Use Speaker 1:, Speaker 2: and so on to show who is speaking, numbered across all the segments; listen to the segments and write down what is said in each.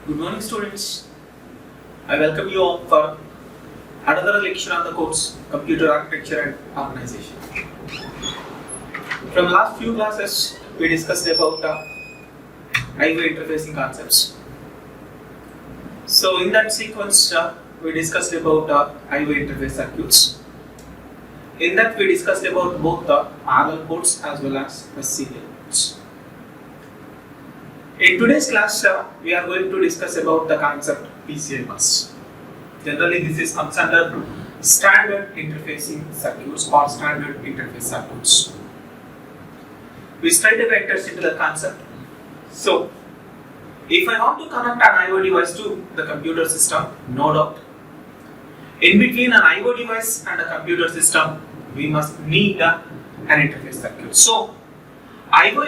Speaker 1: Good morning, students. I welcome you all for another lecture on the course Computer Architecture and Organization. From last few classes, we discussed about I/O interfacing concepts. So, in that sequence, we discussed about I/O interface circuits. In that, we discussed about both the parallel ports as well as the serial ports. In today's class, we are going to discuss about the concept PCI bus. Generally, this comes under standard interfacing circuits or standard interface circuits. We straight away enter into the concept. So, if I want to connect an I/O device to the computer system, no doubt, in between an I/O device and a computer system, we must need an interface circuit. So, I/O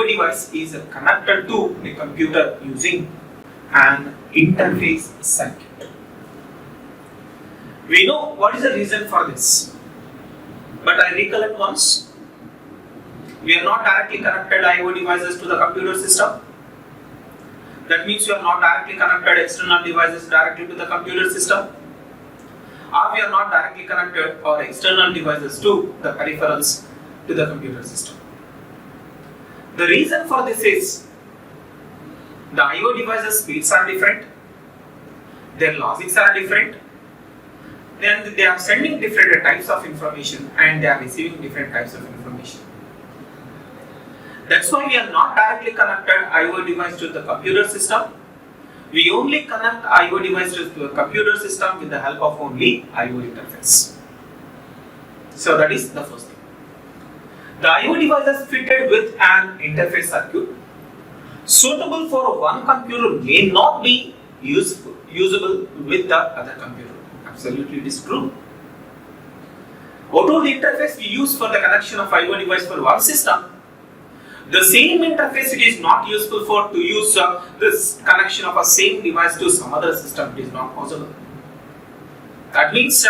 Speaker 1: device is connected to a computer using an interface circuit. We know what is the reason for this, but I recollect once. We are not directly connected I/O devices to the computer system. That means you are not directly connected external devices directly to the computer system, or we are not directly connected or external devices to the peripherals to the computer system. The reason for this is the I/O devices speeds are different, their logics are different, then they are sending different types of information and they are receiving different types of information. That's why we are not directly connected I/O device to the computer system. We only connect I/O device to the computer system with the help of only I/O interface. So that is the first thing. The I/O devices fitted with an interface circuit suitable for one computer may not be usable with the other computer. Absolutely, it is true. Although the interface we use for the connection of I/O device for one system, the same interface it is not useful for to use this connection of a same device to some other system. It is not possible. That means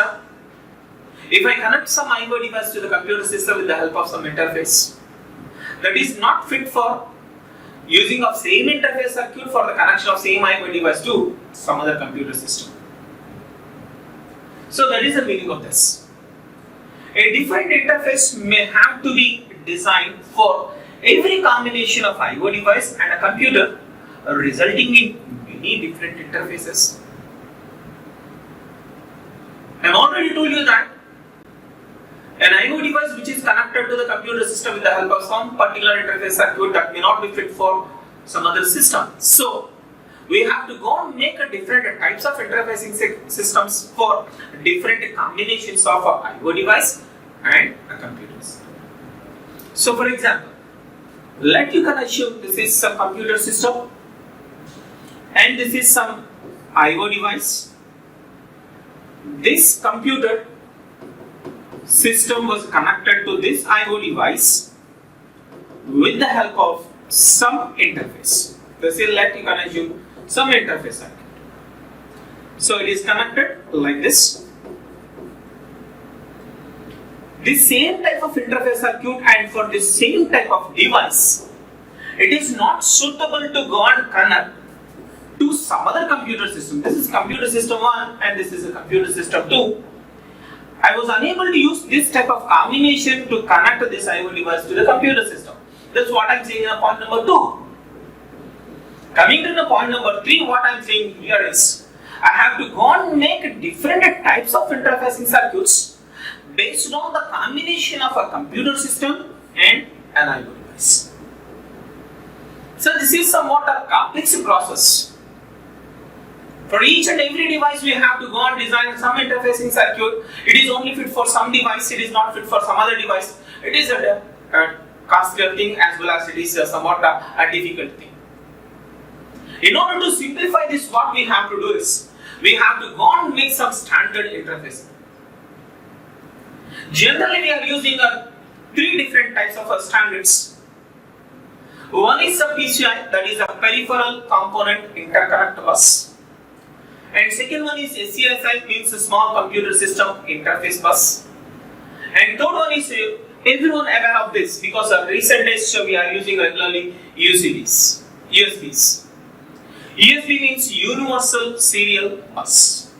Speaker 1: if I connect some I/O device to the computer system with the help of some interface, that is not fit for using of same interface circuit for the connection of same I/O device to some other computer system. So that is the meaning of this. A different interface may have to be designed for every combination of I/O device and a computer, resulting in many different interfaces. I have already told you that an I/O device which is connected to the computer system with the help of some particular interface circuit that may not be fit for some other system. So, we have to go and make a different types of interfacing systems for different combinations of a I/O device and a computer system. So, for example, let you can assume this is some computer system and this is some I/O device. This computer system was connected to this I/O device with the help of some interface. This is let you can assume some interface circuit. So it is connected like this. This same type of interface circuit and for this same type of device, it is not suitable to go and connect to some other computer system. This is computer system 1 and this is a computer system 2. I was unable to use this type of combination to connect this I/O device to the computer system. That's what I am saying in point number 2. Coming to the point number 3, what I am saying here is, I have to go and make different types of interfacing circuits based on the combination of a computer system and an I/O device. So this is somewhat a complex process. For each and every device, we have to go and design some interfacing circuit. It is only fit for some device, it is not fit for some other device. It is a costlier thing as well as it is somewhat a difficult thing. In order to simplify this, what we have to do is, we have to go and make some standard interface. Generally, we are using 3 different types of standards. One is a PCI, that is a peripheral component interconnect bus. And second one is SCSI, means a small computer system interface bus. And third one is everyone aware of this because of recent days we are using regularly USBs. USB means Universal Serial Bus.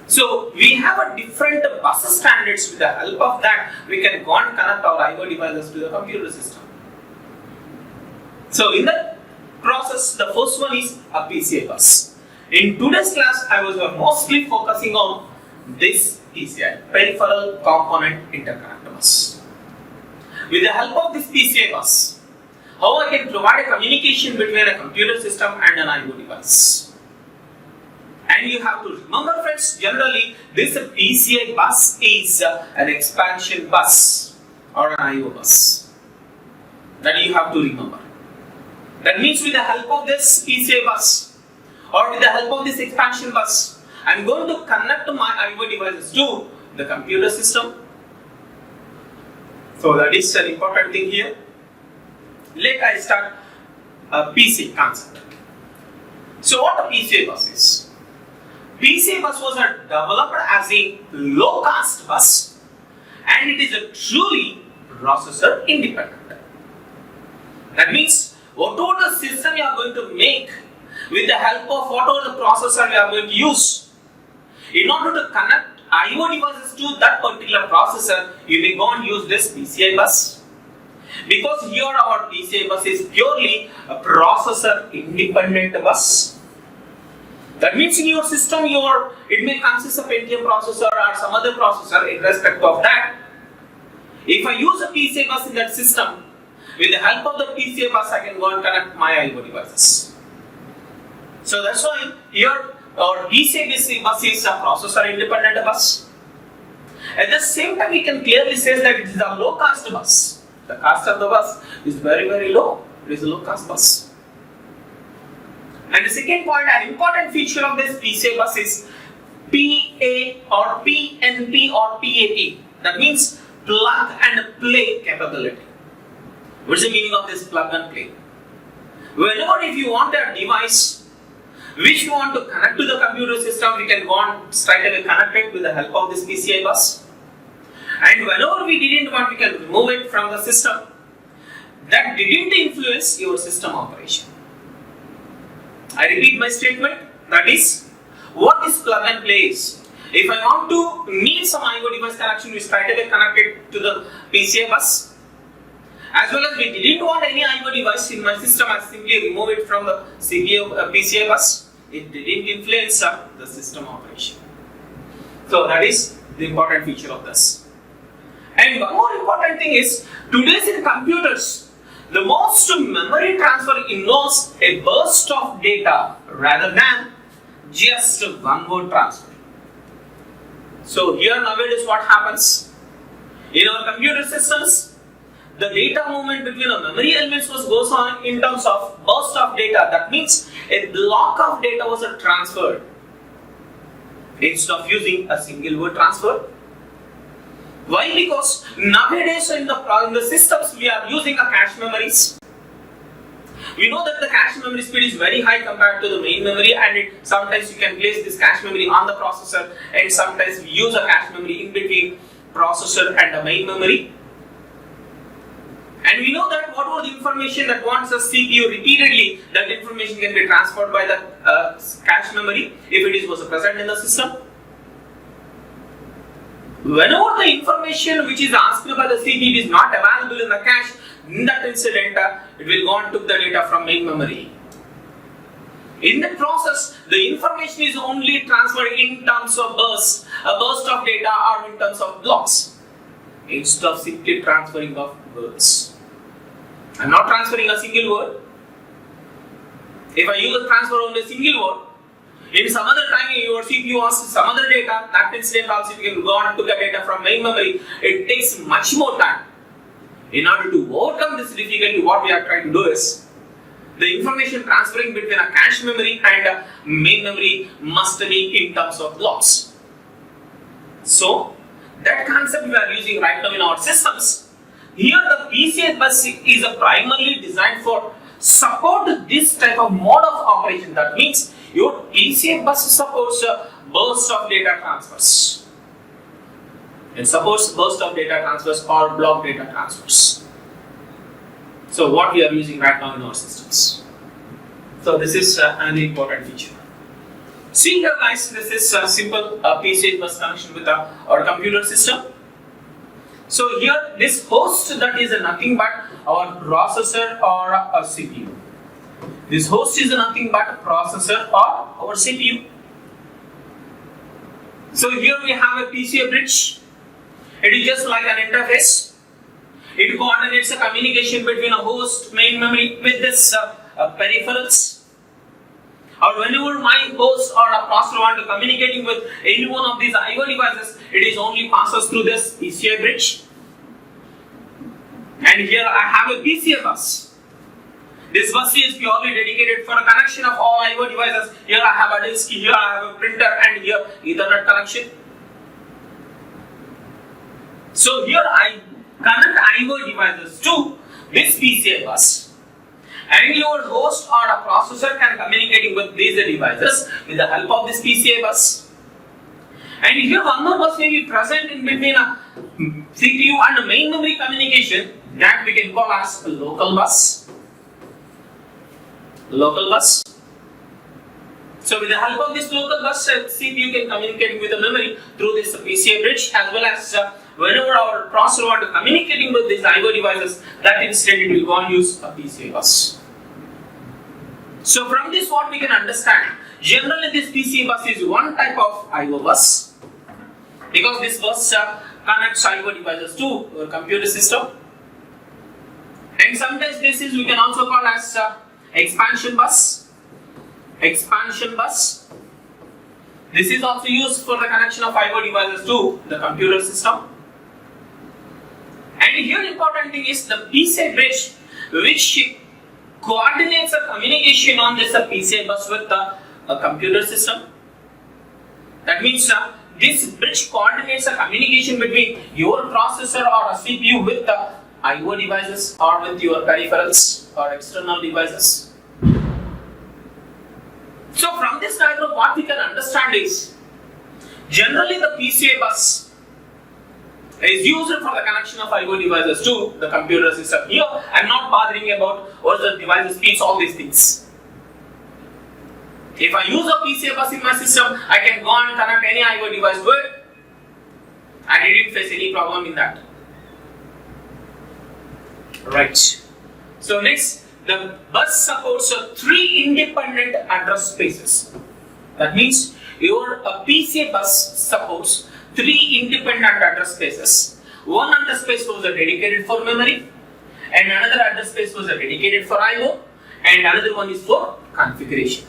Speaker 1: So we have a different bus standards. With the help of that, we can go and connect our IO devices to the computer system. So in that process, the first one is a PCI bus. In today's class, I was mostly focusing on this PCI, Peripheral Component Interconnect Bus. With the help of this PCI bus, how I can provide a communication between a computer system and an IO device. And you have to remember, friends, generally this PCI bus is an expansion bus or an IO bus. That you have to remember. That means with the help of this PCI bus or with the help of this expansion bus, I am going to connect my IO devices to the computer system. So that is an important thing here. Let I start a PCI concept. So what a PCI bus is? PCI bus was developed as a low-cost bus, and it is a truly processor independent. That means whatever the system you are going to make with the help of whatever the processor you are going to use, in order to connect IO devices to that particular processor, you may go and use this PCI bus. Because here our PCI bus is purely a processor independent bus. That means in your system, it may consist of Pentium processor or some other processor in respect of that. If I use a PCI bus in that system, with the help of the PCI bus, I can go and connect my IO devices. So that's why here our PCI bus is a processor independent bus. At the same time, we can clearly say that it is a low cost bus. The cost of the bus is very, very low. It is a low cost bus. And the second point, an important feature of this PCI bus is PA or PNP or PAP. That means plug and play capability. What is the meaning of this plug and play? Whenever if you want a device which you want to connect to the computer system, we can go and straight away connect it with the help of this PCI bus. And whenever we didn't want, we can remove it from the system. That didn't influence your system operation. I repeat my statement, that is, what is plug and play is? If I want to need some IO device connection, we straight away connect it to the PCI bus. As well as we didn't want any IO device in my system, I simply remove it from the PCI bus. It didn't influence the system operation. So that is the important feature of this. And one more important thing is, today's in computers, the most memory transfer involves a burst of data rather than just one word transfer. So here nowadays what happens? In our computer systems, the data movement between the memory elements goes on in terms of burst of data. That means a block of data was transferred instead of using a single word transfer. Why? Because nowadays in the systems we are using a cache memories. We know that the cache memory speed is very high compared to the main memory, and sometimes you can place this cache memory on the processor, and sometimes we use a cache memory in between processor and the main memory. And we know that whatever the information that wants a CPU repeatedly, that information can be transferred by the cache memory if it was present in the system. Whenever the information which is asked by the CPU is not available in the cache, in that incident, it will go and took the data from main memory. In that process, the information is only transferred in terms of bursts, a burst of data, or in terms of blocks, instead of simply transferring of words. I am not transferring a single word. If I use a transfer only a single word, in some other time your CPU asks some other data, that incident also you can go and took the data from main memory. It takes much more time. In order to overcome this difficulty, what we are trying to do is, the information transferring between a cache memory and a main memory must be in terms of blocks. So, that concept we are using right now in our systems. Here the PCI bus is primarily designed for support this type of mode of operation. That means your PCI bus supports a burst of data transfers. It supports burst of data transfers or block data transfers. So what we are using right now in our systems. So this is an important feature. See here guys, this is a simple PCI bus connection with our computer system. So here this host, that is nothing but our processor or a CPU. This host is nothing but a processor or our CPU. So here we have a PCI bridge. It is just like an interface. It coordinates a communication between a host, main memory with this peripherals. Or whenever my host or a processor want to communicating with any one of these I/O devices, it is only passes through this PCI bridge. And here I have a PCI bus. This bus is purely dedicated for a connection of all I/O devices. Here I have a disk, here I have a printer, and here Ethernet connection. So here I connect I/O devices to this PCI bus. And your host or a processor can communicating with these devices with the help of this PCI bus. And here one more bus may be present in between a CPU and a main memory communication, that we can call as a local bus. Local bus. So with the help of this local bus, CPU can communicate with the memory through this PCI bridge, as well as whenever our processor want to communicating with these I/O devices, that instead it will go and use a PCI bus. So from this what we can understand, generally this PCI bus is one type of I/O bus, because this bus connects I/O devices to our computer system. And sometimes this is we can also call as expansion bus. Expansion bus. This is also used for the connection of I/O devices to the computer system. And here important thing is the PCI bridge, which coordinates a communication on this PCI bus with the computer system. That means this bridge coordinates a communication between your processor or a CPU with the I/O devices or with your peripherals or external devices. So from this diagram what we can understand is, generally the PCI bus is used for the connection of I/O devices to the computer system. Here I am not bothering about what the device speeds, all these things. If I use a PCI bus in my system, I can go and connect any I/O device to it. I didn't face any problem in that. Right. So next, the bus supports 3 independent address spaces. That means your PCI bus supports 3 independent address spaces. One address space was dedicated for memory, and another address space was dedicated for I/O, and another one is for configuration.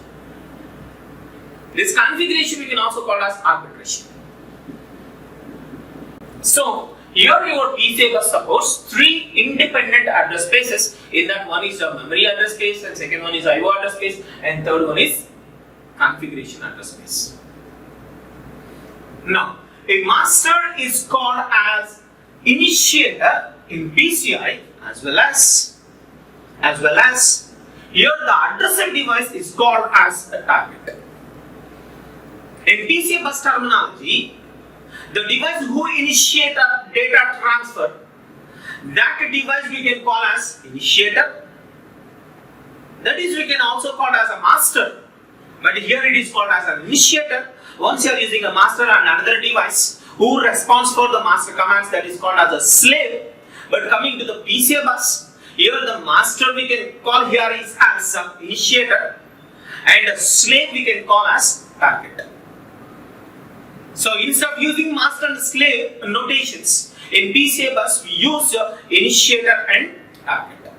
Speaker 1: This configuration we can also call as arbitration. So here your PCI bus supports 3 independent address spaces. In that, one is a memory address space, and second one is I/O address space, and third one is configuration address space. Now, a master is called as initiator in PCI, as well as here the addressed device is called as a target. In PCI bus terminology, the device who initiate a data transfer, that device we can call as initiator. That is, we can also call as a master, but here it is called as an initiator. Once you are using a master and another device who responds for the master commands, that is called as a slave. But coming to the PCI bus, here the master we can call here is as an initiator, and a slave we can call as target. So instead of using master and slave notations, in PCI bus we use initiator and target.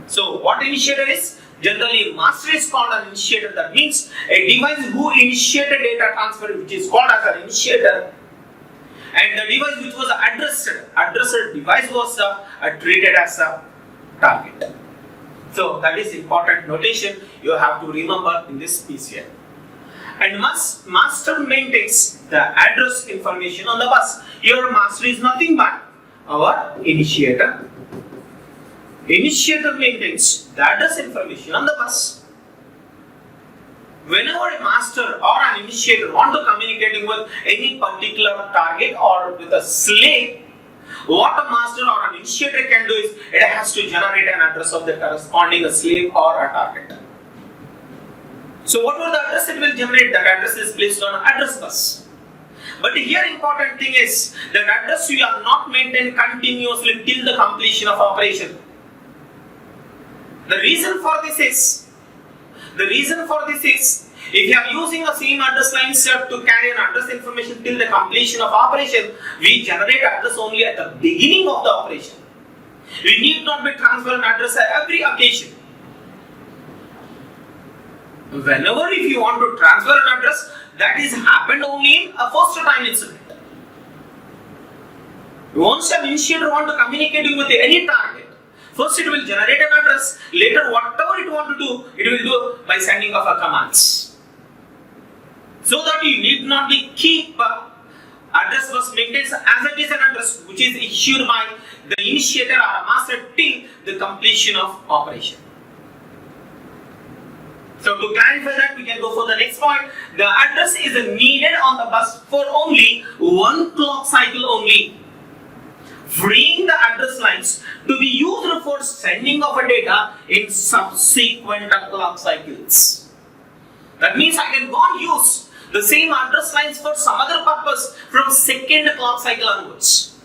Speaker 1: So what initiator is? Generally master is called an initiator. That means a device who initiated data transfer, which is called as an initiator, and the device which was addressed device was treated as a target. So that is important notation you have to remember in this PCI. And master maintains the address information on the bus. Here master is nothing but our initiator. Initiator maintains the address information on the bus. Whenever a master or an initiator want to communicating with any particular target or with a slave, what a master or an initiator can do is it has to generate an address of the corresponding slave or a target. So whatever the address it will generate, that address is placed on address bus. But here important thing is that address you are not maintained continuously till the completion of operation. The reason for this is, if you are using the same address line set to carry an address information till the completion of operation, we generate address only at the beginning of the operation. We need not be transferring address at every occasion. Whenever if you want to transfer an address, that is happened only in a first time incident. Once an initiator want to communicate with any target, first it will generate an address, later whatever it want to do, it will do by sending of a commands. So that you need not be keep address bus maintains as it is an address which is issued by the initiator or a master till the completion of operation. So to clarify that, we can go for the next point. The address is needed on the bus for only one clock cycle only, freeing the address lines to be used for sending of a data in subsequent clock cycles. That means I can go and use the same address lines for some other purpose from second clock cycle onwards.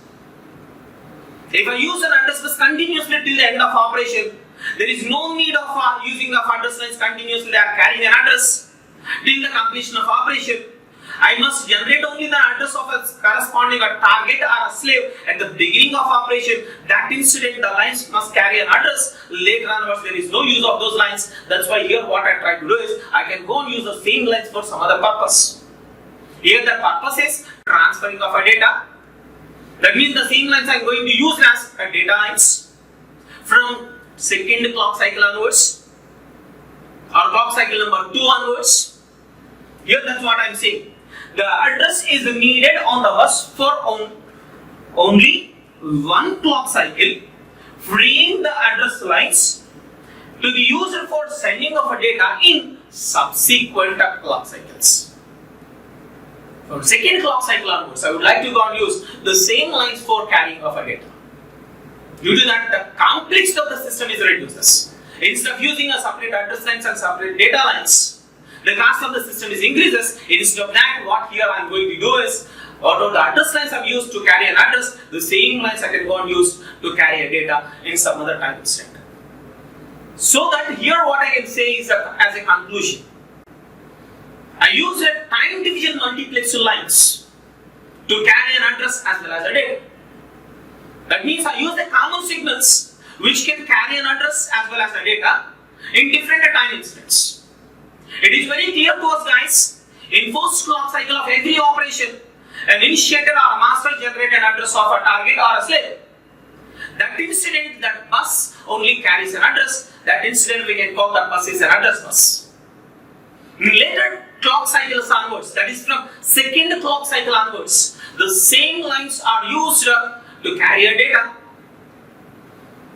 Speaker 1: If I use an address bus continuously till the end of operation, there is no need of using of address lines continuously. They are carrying an address till the completion of operation. I must generate only the address of a corresponding a target or a slave at the beginning of operation. That incident, the lines must carry an address. Later onwards, there is no use of those lines. That's why here what I try to do is, I can go and use the same lines for some other purpose. Here the purpose is transferring of a data. That means the same lines I am going to use as a data lines from second clock cycle onwards or clock cycle number 2 onwards. Here that's what I am saying. The address is needed on the bus for only one clock cycle, freeing the address lines to be used for sending of a data in subsequent clock cycles. From second clock cycle onwards, I would like to go and use the same lines for carrying of a data. Due to that, the complexity of the system is reduces. Instead of using a separate address lines and separate data lines, the cost of the system is increases. Instead of that, what here I am going to do is, out of the address lines I have used to carry an address, the same lines I can go and use to carry a data in some other time instant. So that here what I can say is that as a conclusion, I use a time division multiplexer lines to carry an address as well as a data. That means I use the common signals which can carry an address as well as the data in different time instants. It is very clear to us guys, in first clock cycle of every operation, an initiator or a master generates an address of a target or a slave. That incident, that bus only carries an address. That incident we can call that bus is an address bus. In later clock cycles onwards, that is from second clock cycle onwards, the same lines are used to carry a data.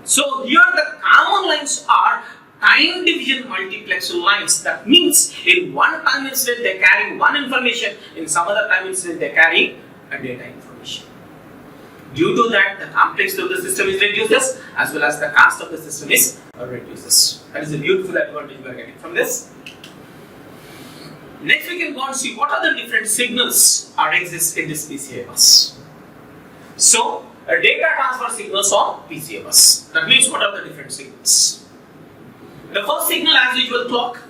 Speaker 1: So here the common lines are time division multiplexer lines. That means in one time incident they carry one information, in some other time incident they carry a data information. Due to that, the complexity of the system is reduces as well as the cost of the system is reduces. That is a beautiful advantage we are getting from this. Next we can go and see what are the different signals are exist in this PCI bus. So a data transfer signals on PCI bus. That means what are the different signals? The first signal as usual clock.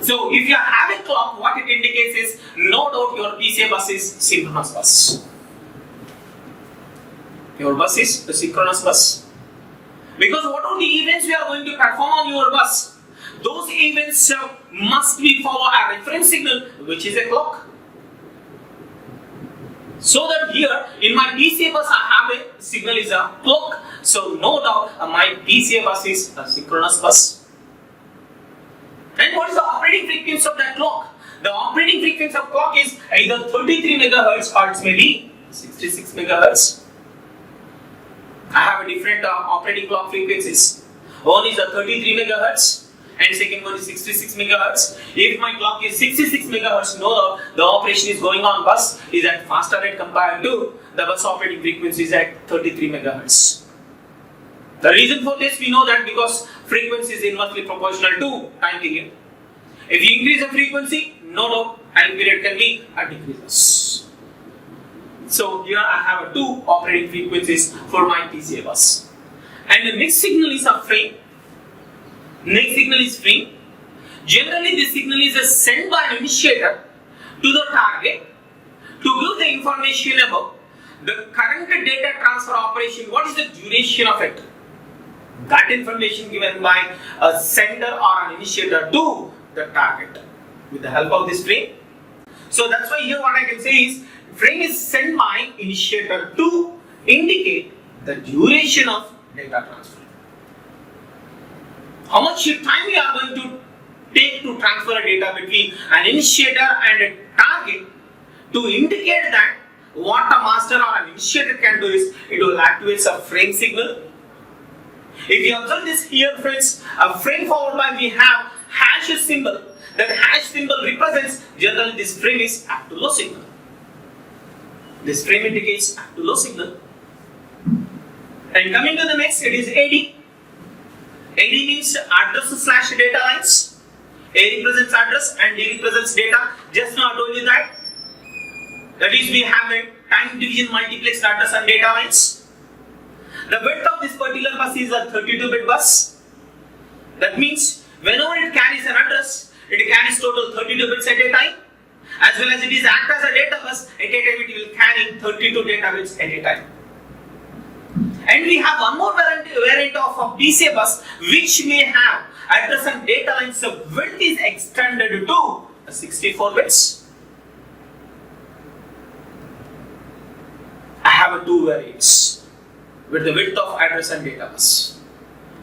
Speaker 1: So if you have a clock, what it indicates is no doubt your PCI bus is synchronous bus. Your bus is the synchronous bus. Because what are the events we are going to perform on your bus? Those events must be follow a reference signal which is a clock. So that here in my PCI bus I have a signal is a clock. So no doubt my PCI bus is a synchronous bus. And what is the operating frequency of that clock? The operating frequency of clock is either 33 MHz or it may be 66 MHz. I have a different operating clock frequencies. One is a 33 MHz and second one is 66 MHz. If my clock is 66 MHz, no doubt the operation is going on bus is at faster rate compared to the bus operating frequency is at 33 MHz. The reason for this we know that because frequency is inversely proportional to time period. If you increase the frequency, no doubt time period can be decreases. So here I have two operating frequencies for my PCI bus. And the next signal is a frame. Next signal is frame. Generally this signal is sent by an initiator to the target to give the information about the current data transfer operation, what is the duration of it. That information given by a sender or an initiator to the target with the help of this frame. So that's why here what I can say is frame is sent by initiator to indicate the duration of data transfer. How much time we are going to take to transfer a data between an initiator and a target to indicate that what a master or an initiator can do is it will activate a frame signal. If you observe this here friends, a frame followed by we have hash symbol. That hash symbol represents generally this frame is up to low signal. This frame indicates up to low signal. And coming to the next, it is AD. AD means address slash data lines. A represents address and D represents data. Just now I told you that. That is, we have a time division multiplexed address and data lines. The width of this particular bus is a 32-bit bus. That means whenever it carries an address, it carries total 32 bits at a time. As well as it is act as a data bus, at a time it will carry 32 data bits at a time. And we have one more variant of a PCI bus which may have address and data lines. So width is extended to 64 bits. I have two variants with the width of address and data bus.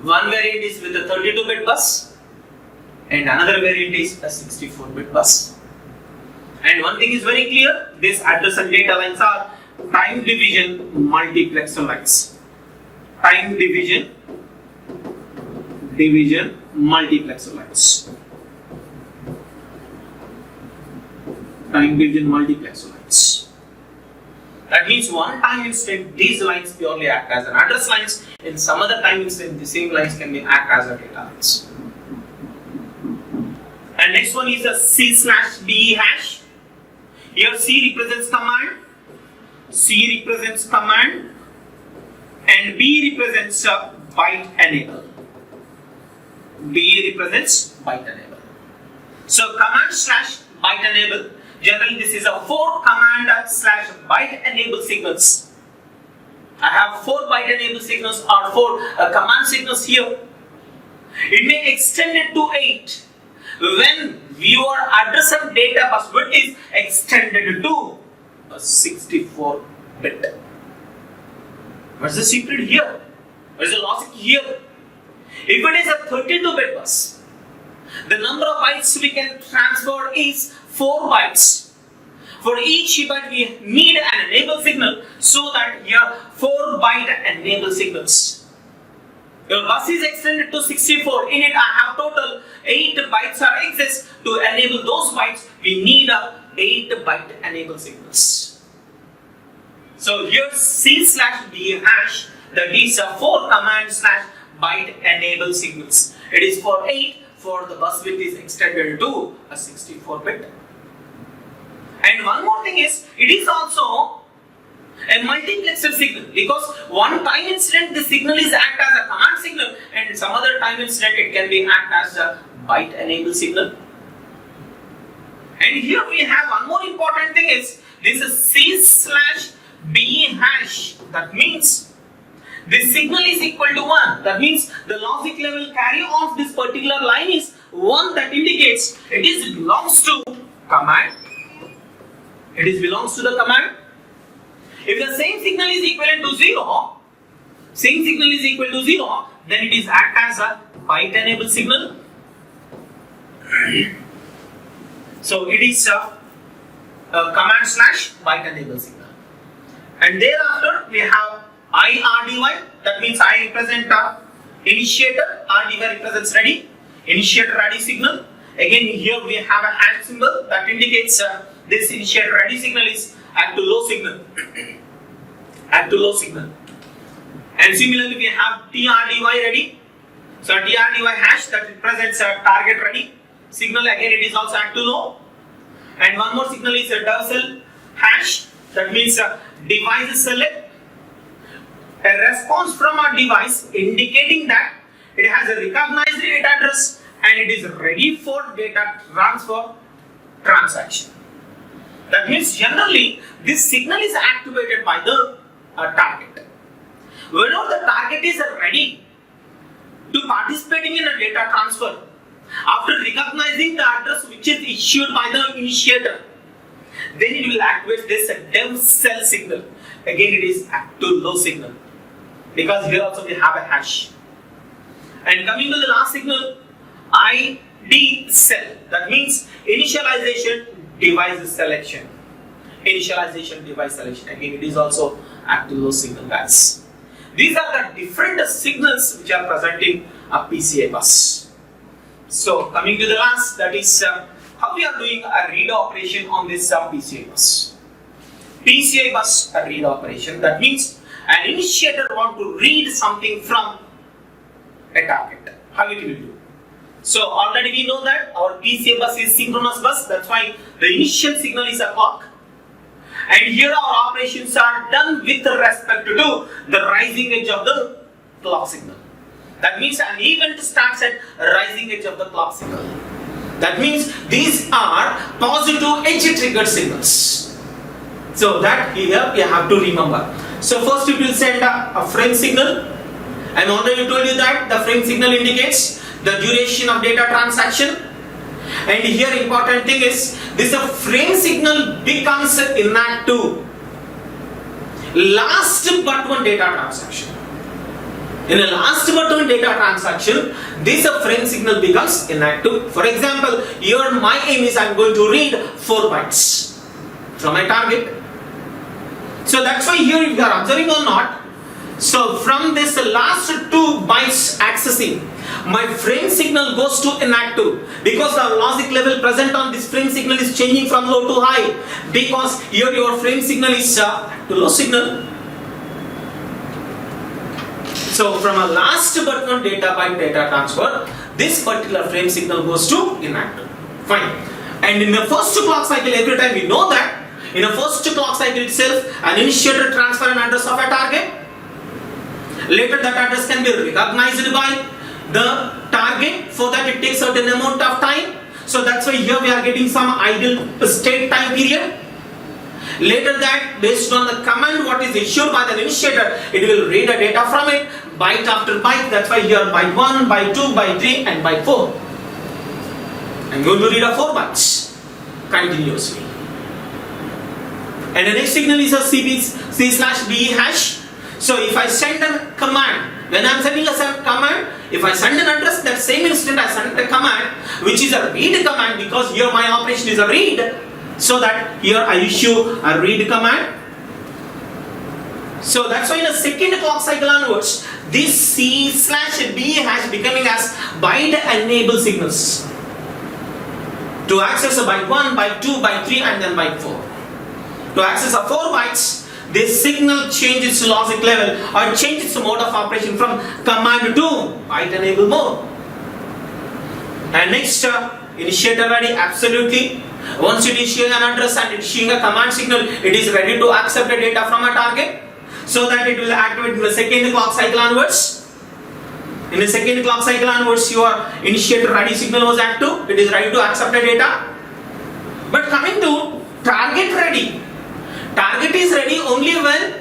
Speaker 1: One variant is with a 32-bit bus and another variant is a 64-bit bus. And one thing is very clear, this address and data lines are time division multiplexer lines. Time division multiplexer lines. Time division multiplexer lines. That means one time instant these lines purely act as an address lines, in some other time instant the same lines can be act as a data lines. And next one is a C/BE hash. Here C represents command, C represents command, and B represents byte enable. B represents byte enable. So command / byte enable. Generally, this is a 4 command / byte enable signals. I have 4 byte enable signals or 4 command signals here. It may extend it to 8 when your address and data bus width is extended to a 64-bit. What's the secret here? What is the logic here? If it is a 32-bit bus, the number of bytes we can transfer is 4 bytes. For each byte we need an enable signal, so that here 4 byte enable signals. Your bus is extended to 64. In it I have total 8 bytes are exist. To enable those bytes we need 8 byte enable signals. So here C/BE hash, that is 4 command / byte enable signals. It is for 8 for the bus width is extended to a 64-bit. And one more thing is, it is also a multiplexer signal, because one time incident the signal is act as a command signal, and some other time incident it can be act as a byte enable signal. And here we have one more important thing is, this is C/BE hash. That means this signal is equal to 1. That means the logic level carry of this particular line is 1. That indicates it is belongs to command. It is belongs to the command. If the same signal is equivalent to 0, then it is act as a byte enable signal. So it is a command / byte enable signal. And thereafter we have IRDY. That means I represent initiator, RDY represents ready, initiator ready signal. Again here we have a hash symbol that indicates this initiator ready signal is act to low signal. Act to low signal. And similarly we have TRDY ready. So TRDY hash that represents target ready. signal, again it is also active low. And one more signal is a WSL hash, that means device select, a response from a device indicating that it has a recognized data address and it is ready for data transfer transaction. That means generally this signal is activated by the target. Whenever the target is ready to participating in a data transfer, after recognizing the address which is issued by the initiator, then it will activate this dev cell signal. Again it is active low signal, because here also we have a hash. And coming to the last signal, ID cell, that means initialization device selection. Initialization device selection, again it is also active low signal, guys. These are the different signals which are present in a PCI bus. So coming to the last, that is how we are doing a read operation on this PCI bus. PCI bus read operation, that means an initiator want to read something from a target. How it will do? So already we know that our PCI bus is synchronous bus, that's why the initial signal is a clock. And here our operations are done with respect to the rising edge of the clock signal. That means an event starts at rising edge of the clock signal. That means these are positive edge triggered signals. So that here you have to remember. So first it will send a frame signal. I already told you that the frame signal indicates the duration of data transaction. And here important thing is this frame signal becomes inactive last but one data transaction. In a last but one data transaction, this frame signal becomes inactive. For example, here my aim is I am going to read 4 bytes from my target. So that's why here if you are observing or not, so from this last 2 bytes accessing, my frame signal goes to inactive, because the logic level present on this frame signal is changing from low to high, because here your frame signal is to low signal. So from a last but one data byte data transfer, this particular frame signal goes to inactive. Fine. And in the first clock cycle, every time we know that in the first clock cycle itself, an initiator transfer an address of a target. Later that address can be recognized by the target, for that it takes certain amount of time. So that's why here we are getting some idle state time period. Later that, based on the command what is issued by the initiator, it will read the data from it byte after byte. That's why here byte 1, byte 2, byte 3 and byte 4. I'm going to read a 4 bytes continuously. And the next signal is a C/BE hash. So if I send a command, when I am sending a command, if I send an address, that same instant I send a command which is a read command, because here my operation is a read. So that here I issue a read command. So that's why in a second clock cycle onwards, this C/BE hash becoming as byte enabled signals to access a byte 1, byte 2, byte 3 and then byte 4. To access a 4 bytes, this signal changes logic level or changes the mode of operation from command to byte enable mode. And next, initiator ready, absolutely. Once it is issuing an address and it is issuing a command signal, it is ready to accept the data from a target, so that it will activate in the second clock cycle onwards. In the second clock cycle onwards, your initiator ready signal was active, it is ready to accept the data. But coming to target ready, target is ready only when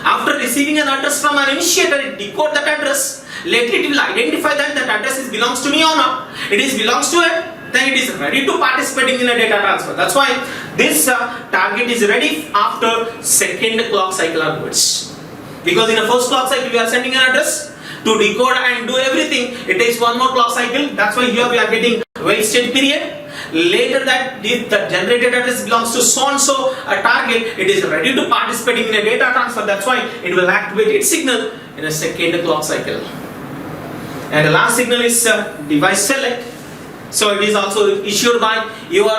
Speaker 1: after receiving an address from an initiator, it decode that address. Later it will identify that that address belongs to me or not. It is belongs to it, then it is ready to participating in a data transfer. That's why this target is ready after second clock cycle onwards. Because in the first clock cycle we are sending an address to decode and do everything. It takes one more clock cycle. That's why here we are getting wait state period. Later that if the generated address belongs to so and so a target, it is ready to participating in a data transfer. That's why it will activate its signal in a second clock cycle. And the last signal is device select. So it is also issued by your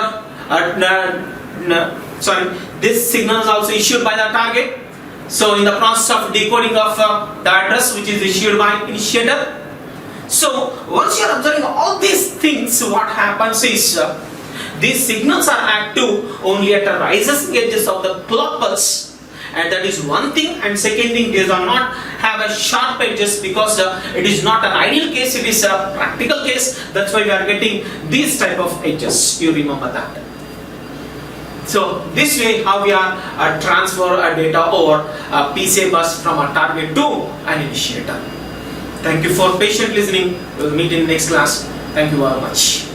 Speaker 1: this signal is also issued by the target. So in the process of decoding of the address which is issued by initiator. So once you are observing all these things, what happens is these signals are active only at the rising edges of the clock pulse, and that is one thing. And second thing, they do not have a sharp edges because it is not an ideal case, it is a practical case. That's why we are getting these type of edges. You remember that. So this way how we are transfer data over PCI bus from a target to an initiator. Thank you for patient listening. We will meet in next class. Thank you very much.